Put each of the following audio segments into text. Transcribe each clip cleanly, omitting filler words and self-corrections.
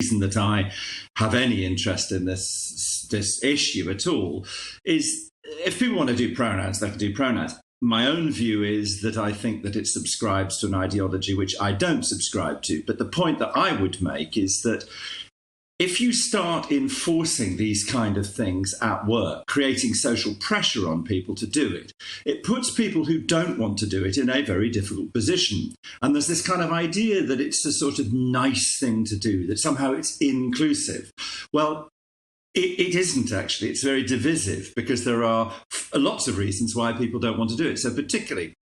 reason that I have any interest in this issue at all is if people want to do pronouns, they can do pronouns. My own view is that I think that it subscribes to an ideology which I don't subscribe to. But the point that I would make is that if you start enforcing these kind of things at work, creating social pressure on people to do it, it puts people who don't want to do it in a very difficult position. And there's this kind of idea that it's a sort of nice thing to do, that somehow it's inclusive. Well, it isn't actually. It's very divisive because there are lots of reasons why people don't want to do it. So particularly,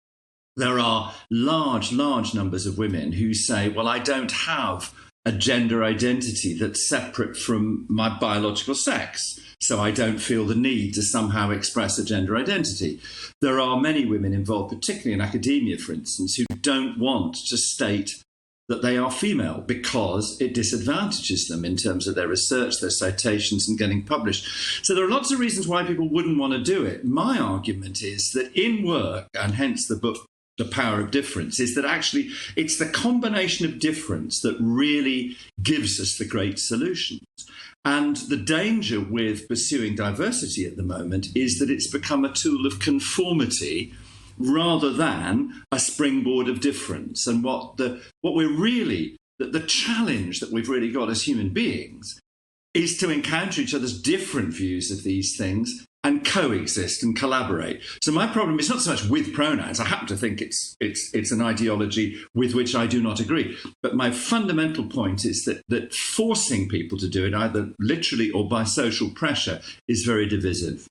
there are large numbers of women who say, well, I don't have a gender identity that's separate from my biological sex, so I don't feel the need to somehow express a gender identity. There are many women involved, particularly in academia, for instance, who don't want to state that they are female because it disadvantages them in terms of their research, their citations, and getting published. So there are lots of reasons why people wouldn't want to do it. My argument is that in work, and hence the book, The Power of Difference, is that actually it's the combination of difference that really gives us the great solutions. And the danger with pursuing diversity at the moment is that it's become a tool of conformity rather than a springboard of difference. And the challenge that we've really got as human beings is to encounter each other's different views of these things and coexist and collaborate. So my problem is not so much with pronouns. I happen to think it's an ideology with which I do not agree. But my fundamental point is that forcing people to do it, either literally or by social pressure, is very divisive.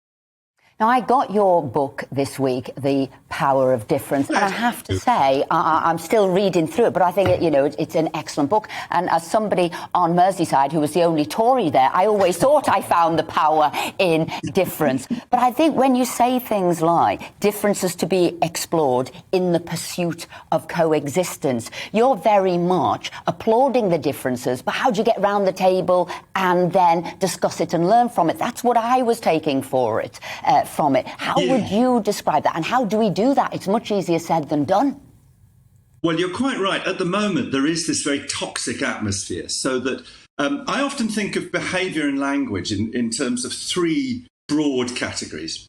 Now, I got your book this week, The Power of Difference, and I have to say, I'm still reading through it, but I think, it's an excellent book. And as somebody on Merseyside who was the only Tory there, I always thought I found the power in difference. But I think when you say things like differences to be explored in the pursuit of coexistence, you're very much applauding the differences, but how do you get round the table and then discuss it and learn from it? That's what I was taking from it. How would you describe that? And how do we do that? It's much easier said than done. Well, you're quite right. At the moment, there is this very toxic atmosphere, so that I often think of behaviour and language in terms of three broad categories: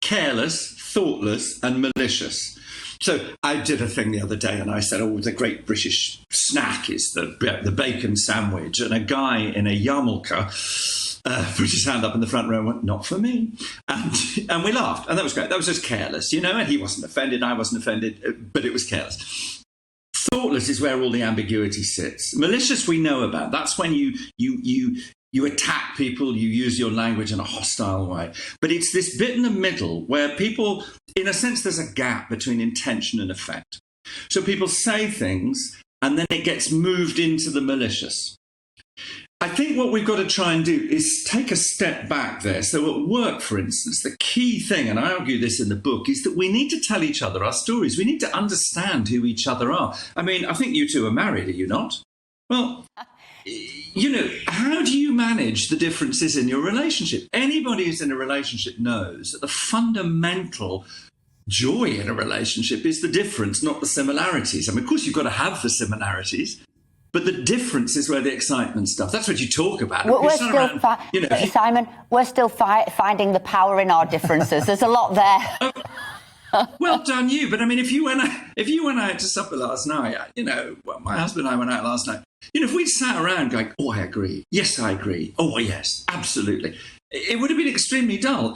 careless, thoughtless, and malicious. So I did a thing the other day and I said, the great British snack is the bacon sandwich. And a guy in a yarmulke put his hand up in the front row and went, not for me. And we laughed. And that was great. That was just careless, and he wasn't offended. I wasn't offended, but it was careless. Thoughtless is where all the ambiguity sits. Malicious we know about. That's when you attack people, you use your language in a hostile way. But it's this bit in the middle where people, in a sense, there's a gap between intention and effect. So people say things and then it gets moved into the malicious. I think what we've got to try and do is take a step back there. So at work, for instance, the key thing, and I argue this in the book, is that we need to tell each other our stories. We need to understand who each other are. I mean, I think you two are married, are you not? Well, how do you manage the differences in your relationship? Anybody who's in a relationship knows that the fundamental joy in a relationship is the difference, not the similarities. I mean, of course, you've got to have the similarities, but the difference is where the excitement stuff. That's what you talk about. Simon, we're still finding the power in our differences. There's a lot there. Well done, you. But I mean, if you went out to supper last night, my husband and I went out last night. If we'd sat around going, oh, I agree. Yes, I agree. Oh, yes, absolutely. It would have been extremely dull.